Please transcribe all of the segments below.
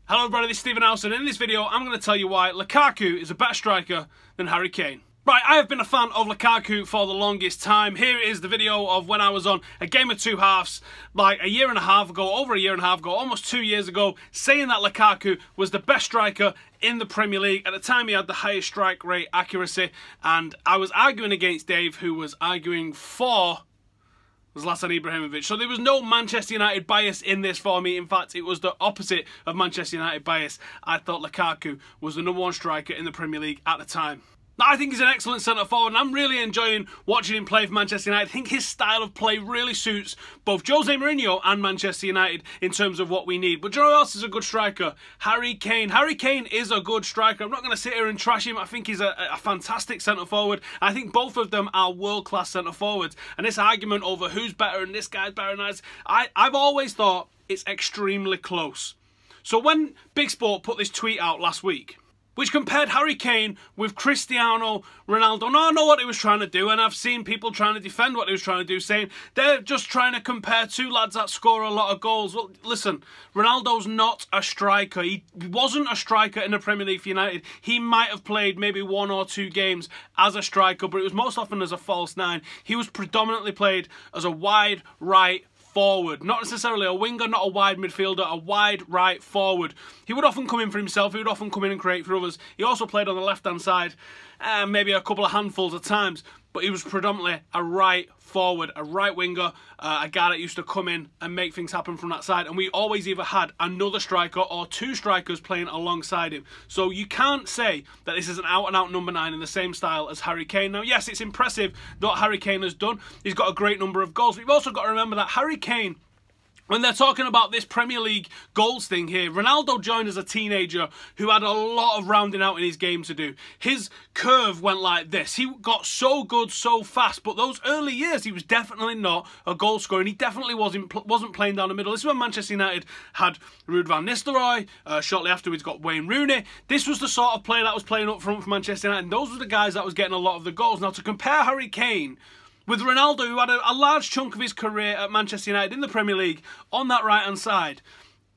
Hello everybody, this is Stephen Howson, and in this video I'm going to tell you why Lukaku is a better striker than Harry Kane. Right, I have been a fan of Lukaku for the longest time. Here is the video of when I was on a game of two halves like a year and a half ago, over a year and a half ago, almost 2 years ago, saying that Lukaku was the best striker in the Premier League. At the time he had the highest strike rate accuracy, and I was arguing against Dave, who was arguing for Zlatan Ibrahimovic. So there was no Manchester United bias in this for me. In fact, it was the opposite of Manchester United bias. I thought Lukaku was the #1 striker in the Premier League at the time. Now, I think he's an excellent centre-forward, and I'm really enjoying watching him play for Manchester United. I think his style of play really suits both Jose Mourinho and Manchester United in terms of what we need. But do you know who else is a good striker? Harry Kane. Harry Kane is a good striker. I'm not going to sit here and trash him. I think he's a fantastic centre-forward. I think both of them are world-class centre-forwards. And this argument over who's better and this guy's better than us, I've always thought it's extremely close. So when Big Sport put this tweet out last week, which compared Harry Kane with Cristiano Ronaldo. Now, I know what he was trying to do, and I've seen people trying to defend what he was trying to do, saying they're just trying to compare two lads that score a lot of goals. Well, listen, Ronaldo's not a striker. He wasn't a striker in the Premier League for United. He might have played maybe 1 or 2 games as a striker, but it was most often as a false 9. He was predominantly played as a wide right forward, not necessarily a winger, not a wide midfielder, a wide right forward. He would often come in for himself, he would often come in and create for others. He also played on the left hand side, maybe a couple of handfuls of times, but he was predominantly a right forward, a right winger, a guy that used to come in and make things happen from that side. And we always either had another striker or 2 strikers playing alongside him. So you can't say that this is an out-and-out number 9 in the same style as Harry Kane. Now, yes, it's impressive what Harry Kane has done. He's got a great number of goals. But you've also got to remember that Harry Kane, when they're talking about this Premier League goals thing here, Ronaldo joined as a teenager who had a lot of rounding out in his game to do. His curve went like this. He got so good so fast, but those early years he was definitely not a goal scorer, and he definitely wasn't playing down the middle. This is when Manchester United had Ruud van Nistelrooy. Shortly afterwards got Wayne Rooney. This was the sort of player that was playing up front for Manchester United, and those were the guys that was getting a lot of the goals. Now, to compare Harry Kane with Ronaldo, who had a large chunk of his career at Manchester United in the Premier League on that right-hand side,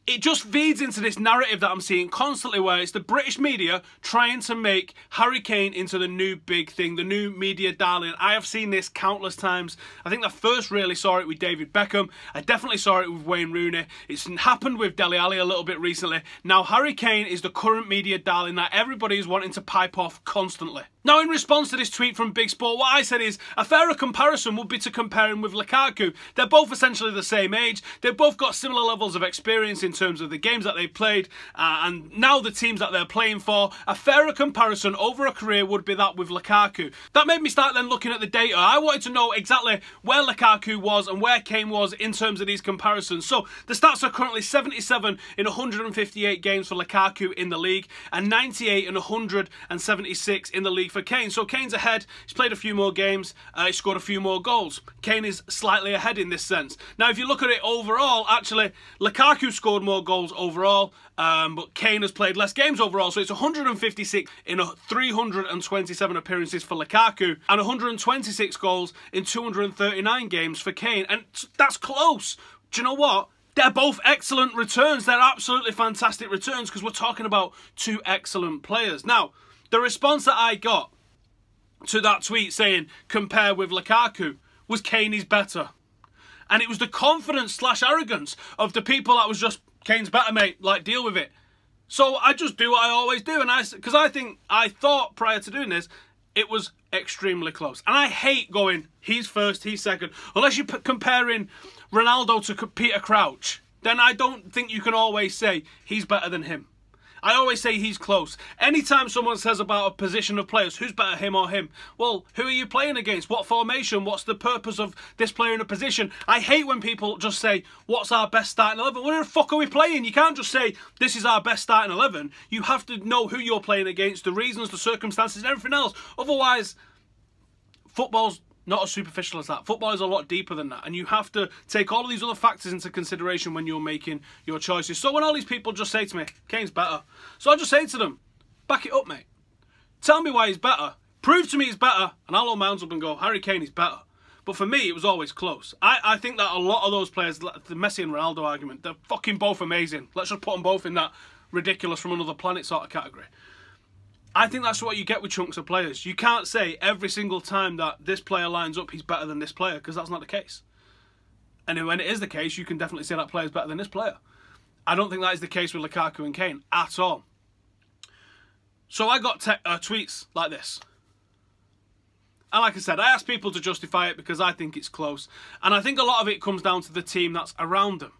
it just feeds into this narrative that I'm seeing constantly, where it's the British media trying to make Harry Kane into the new big thing, the new media darling. I have seen this countless times. I think I first really saw it with David Beckham. I definitely saw it with Wayne Rooney. It's happened with Dele Alli a little bit recently. Now Harry Kane is the current media darling that everybody is wanting to pipe off constantly. Now, in response to this tweet from Big Sport, what I said is a fairer comparison would be to compare him with Lukaku. They're both essentially the same age. They've both got similar levels of experience in terms of the games that they've played and now the teams that they're playing for. A fairer comparison over a career would be that with Lukaku. That made me start then looking at the data. I wanted to know exactly where Lukaku was and where Kane was in terms of these comparisons. So the stats are currently 77 in 158 games for Lukaku in the league and 98 in 176 in the league for Kane. So Kane's ahead. He's played a few more games. He scored a few more goals. Kane is slightly ahead in this sense. Now, if you look at it overall, actually, Lukaku scored more goals overall, but Kane has played less games overall. So it's 156 in 327 appearances for Lukaku and 126 goals in 239 games for Kane. And that's close. Do you know what? They're both excellent returns. They're absolutely fantastic returns because we're talking about 2 excellent players. Now, the response that I got to that tweet saying compare with Lukaku was Kane is better. And it was the confidence / arrogance of the people that was just, Kane's better, mate, like, deal with it. So I just do what I always do, and because I thought prior to doing this it was extremely close. And I hate going he's first, he's second, unless you're comparing Ronaldo to Peter Crouch. Then I don't think you can always say he's better than him. I always say he's close. Anytime someone says about a position of players, who's better, him or him? Well, who are you playing against? What formation? What's the purpose of this player in a position? I hate when people just say, what's our best starting 11? Where the fuck are we playing? You can't just say, this is our best starting 11. You have to know who you're playing against, the reasons, the circumstances, and everything else. Otherwise, football's not as superficial as that. Football is a lot deeper than that, and you have to take all of these other factors into consideration when you're making your choices. So when all these people just say to me, Kane's better, so I just say to them, back it up, mate. Tell me why he's better. Prove to me he's better, and I'll hold my hands up and go, Harry Kane is better. But for me, it was always close. I think that a lot of those players, the Messi and Ronaldo argument, they're fucking both amazing. Let's just put them both in that ridiculous from another planet sort of category. I think that's what you get with chunks of players. You can't say every single time that this player lines up, he's better than this player, because that's not the case. And when it is the case, you can definitely say that player is better than this player. I don't think that is the case with Lukaku and Kane at all. So I got tweets like this. And like I said, I asked people to justify it because I think it's close. And I think a lot of it comes down to the team that's around them.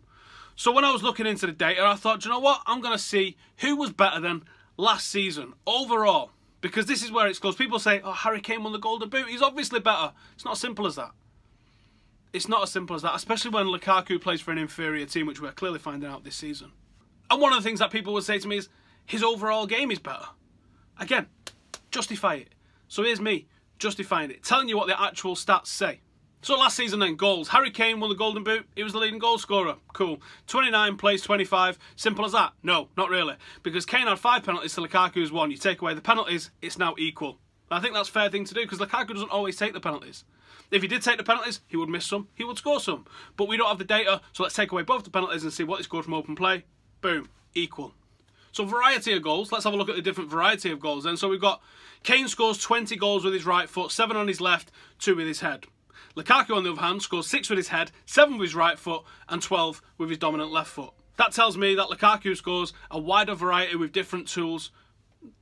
So when I was looking into the data, I thought, do you know what? I'm going to see who was better than last season overall. Because this is where it's close. People say, oh, Harry Kane won the Golden Boot. He's obviously better. It's not as simple as that. It's not as simple as that, especially when Lukaku plays for an inferior team, which we're clearly finding out this season. And one of the things that people would say to me is, his overall game is better. Again, justify it. So here's me justifying it, telling you what the actual stats say. So last season then, goals. Harry Kane won the Golden Boot. He was the leading goal scorer. Cool. 29 plays 25. Simple as that? No, not really. Because Kane had 5 penalties to Lukaku's 1. You take away the penalties, it's now equal. I think that's a fair thing to do because Lukaku doesn't always take the penalties. If he did take the penalties, he would miss some, he would score some. But we don't have the data, so let's take away both the penalties and see what he scored from open play. Boom, equal. So variety of goals. Let's have a look at the different variety of goals then. So we've got Kane scores 20 goals with his right foot, 7 on his left, 2 with his head. Lukaku, on the other hand, scores 6 with his head, 7 with his right foot, and 12 with his dominant left foot. That tells me that Lukaku scores a wider variety with different tools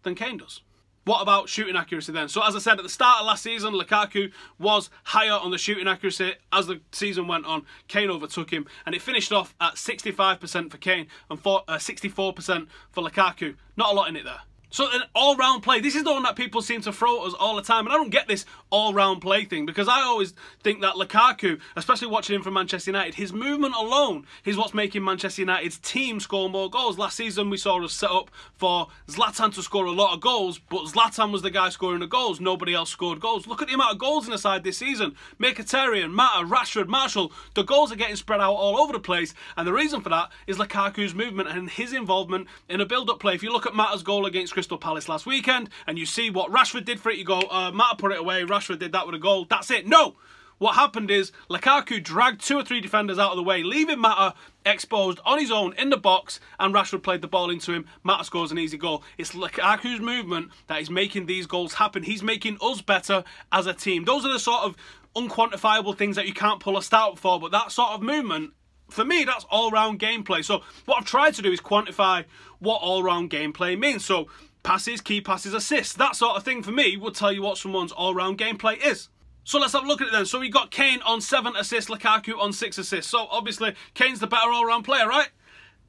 than Kane does. What about shooting accuracy then? So as I said at the start of last season, Lukaku was higher on the shooting accuracy. As the season went on, Kane overtook him, and it finished off at 65% for Kane and 64% for Lukaku. Not a lot in it there. So an all-round play, this is the one that people seem to throw at us all the time, and I don't get this all-round play thing, because I always think that Lukaku, especially watching him from Manchester United, his movement alone is what's making Manchester United's team score more goals. Last season we saw us set up for Zlatan to score a lot of goals, but Zlatan was the guy scoring the goals. Nobody else scored goals. Look at the amount of goals in the side this season. Mkhitaryan, Mata, Rashford, Martial, the goals are getting spread out all over the place, and the reason for that is Lukaku's movement and his involvement in a build-up play. If you look at Mata's goal against Crystal Palace last weekend and you see what Rashford did for it, you go, Mata put it away, Rashford did that with a goal, that's it. No! What happened is Lukaku dragged 2 or 3 defenders out of the way, leaving Mata exposed on his own in the box, and Rashford played the ball into him. Mata scores an easy goal. It's Lukaku's movement that is making these goals happen. He's making us better as a team. Those are the sort of unquantifiable things that you can't pull a stat for, but that sort of movement, for me, that's all-round gameplay. So what I've tried to do is quantify what all-round gameplay means. So passes, key passes, assists, that sort of thing for me would tell you what someone's all-round gameplay is. So let's have a look at it then. So we got Kane on 7 assists, Lukaku on 6 assists. So obviously Kane's the better all-round player, right?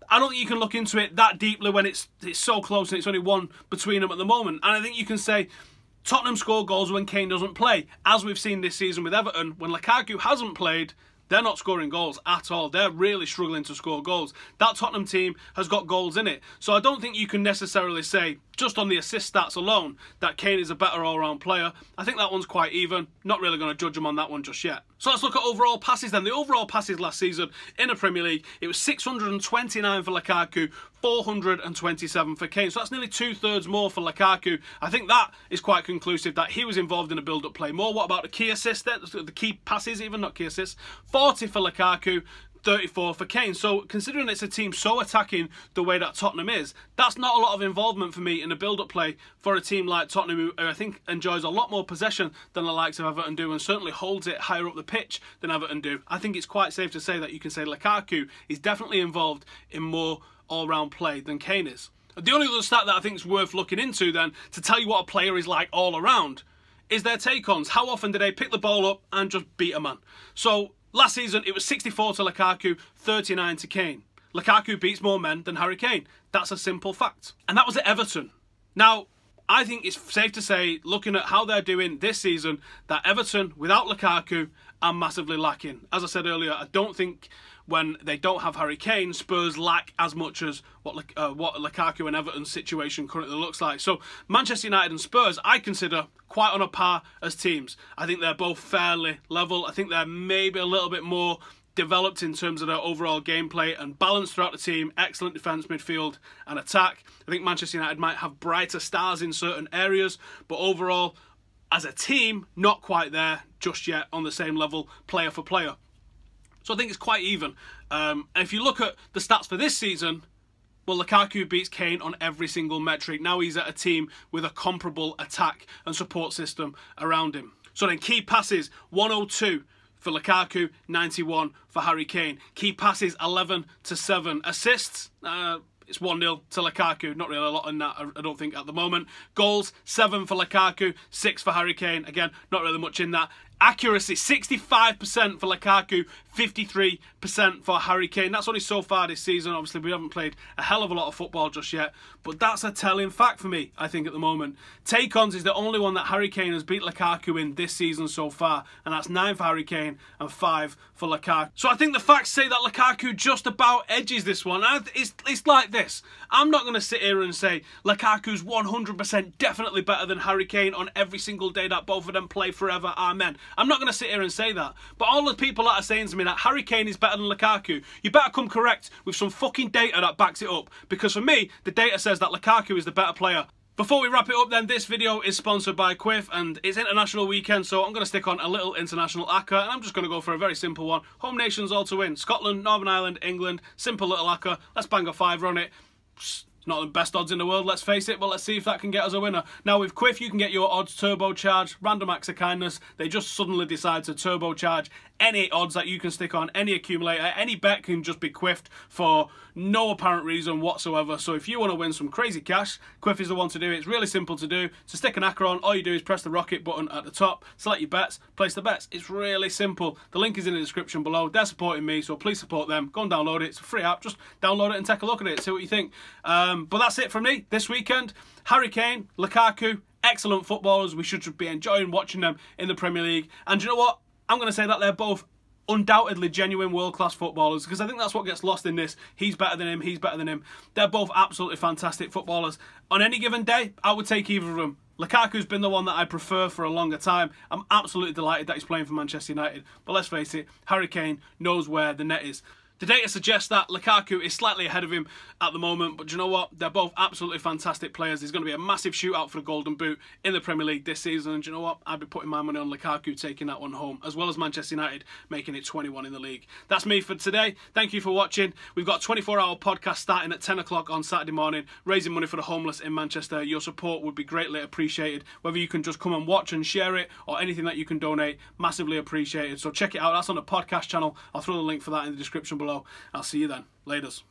I don't think you can look into it that deeply when it's so close and it's only 1 between them at the moment. And I think you can say Tottenham score goals when Kane doesn't play. As we've seen this season with Everton, when Lukaku hasn't played, they're not scoring goals at all. They're really struggling to score goals. That Tottenham team has got goals in it. So I don't think you can necessarily say, just on the assist stats alone, that Kane is a better all-round player. I think that one's quite even. Not really going to judge him on that one just yet. So let's look at overall passes then. The overall passes last season in the Premier League, it was 629 for Lukaku, 427 for Kane. So that's nearly 2/3 more for Lukaku. I think that is quite conclusive that he was involved in a build-up play more. What about the key assists then? The key passes even, not key assists. 40 for Lukaku, 34 for Kane. So considering it's a team so attacking the way that Tottenham is, that's not a lot of involvement for me in a build-up play for a team like Tottenham, who I think enjoys a lot more possession than the likes of Everton do, and certainly holds it higher up the pitch than Everton do. I think it's quite safe to say that you can say Lukaku is definitely involved in more all-round play than Kane is. The only other stat that I think is worth looking into then, to tell you what a player is like all around, is their take-ons. How often do they pick the ball up and just beat a man? So last season, it was 64 to Lukaku, 39 to Kane. Lukaku beats more men than Harry Kane. That's a simple fact. And that was at Everton. Now, I think it's safe to say, looking at how they're doing this season, that Everton, without Lukaku, are massively lacking. As I said earlier, I don't think when they don't have Harry Kane, Spurs lack as much as what Lukaku and Everton's situation currently looks like. So Manchester United and Spurs, I consider quite on a par as teams. I think they're both fairly level. I think they're maybe a little bit more developed in terms of their overall gameplay and balance throughout the team. Excellent defence, midfield and attack. I think Manchester United might have brighter stars in certain areas, but overall, as a team, not quite there just yet on the same level, player for player. So I think it's quite even. And if you look at the stats for this season, Well, Lukaku beats Kane on every single metric. Now he's at a team with a comparable attack and support system around him. So then key passes, 102 for Lukaku, 91 for Harry Kane. Key passes, 11-7. Assists, it's 1-0 to Lukaku. Not really a lot in that, I don't think, at the moment. Goals, 7 for Lukaku, 6 for Harry Kane. Again, not really much in that. Accuracy, 65% for Lukaku, 53% for Harry Kane. That's only so far this season. Obviously, we haven't played a hell of a lot of football just yet, but that's a telling fact for me, I think, at the moment. Take-ons is the only one that Harry Kane has beat Lukaku in this season so far, and that's 9 for Harry Kane and 5 for Lukaku. So I think the facts say that Lukaku just about edges this one. It's like this. I'm not going to sit here and say Lukaku's 100% definitely better than Harry Kane on every single day that both of them play forever. Amen. I'm not going to sit here and say that. But all the people that are saying to me that Harry Kane is better than Lukaku, you better come correct with some fucking data that backs it up. Because for me, the data says that Lukaku is the better player. Before we wrap it up then, this video is sponsored by Quiff, and it's international weekend, so I'm going to stick on a little international acca, and I'm just going to go for a very simple one. Home nations all to win. Scotland, Northern Ireland, England. Simple little acca. Let's bang a fiver on it. Not the best odds in the world, let's face it, but let's see if that can get us a winner. Now with Quiff, you can get your odds turbocharged, random acts of kindness. They just suddenly decide to turbocharge any odds that you can stick on, any accumulator, any bet can just be quiffed for no apparent reason whatsoever. So if you want to win some crazy cash, Quiff is the one to do it. It's really simple to do. To stick an acca on, all you do is press the rocket button at the top, select your bets, place the bets. It's really simple. The link is in the description below. They're supporting me, so please support them. Go and download it. It's a free app. Just download it and take a look at it, see what you think. But that's it from me this weekend. Harry Kane, Lukaku, excellent footballers. We should be enjoying watching them in the Premier League. And you know what? I'm going to say that they're both undoubtedly genuine world-class footballers, because I think that's what gets lost in this. He's better than him, he's better than him. They're both absolutely fantastic footballers. On any given day, I would take either of them. Lukaku's been the one that I prefer for a longer time. I'm absolutely delighted that he's playing for Manchester United. But let's face it, Harry Kane knows where the net is. The data suggests that Lukaku is slightly ahead of him at the moment, but do you know what? They're both absolutely fantastic players. There's going to be a massive shootout for the Golden Boot in the Premier League this season, and do you know what? I'd be putting my money on Lukaku taking that one home, as well as Manchester United making it 21 in the league. That's me for today. Thank you for watching. We've got a 24-hour podcast starting at 10 o'clock on Saturday morning, raising money for the homeless in Manchester. Your support would be greatly appreciated. Whether you can just come and watch and share it, or anything that you can donate, massively appreciated. So check it out. That's on the podcast channel. I'll throw the link for that in the description below. I'll see you then. Laters.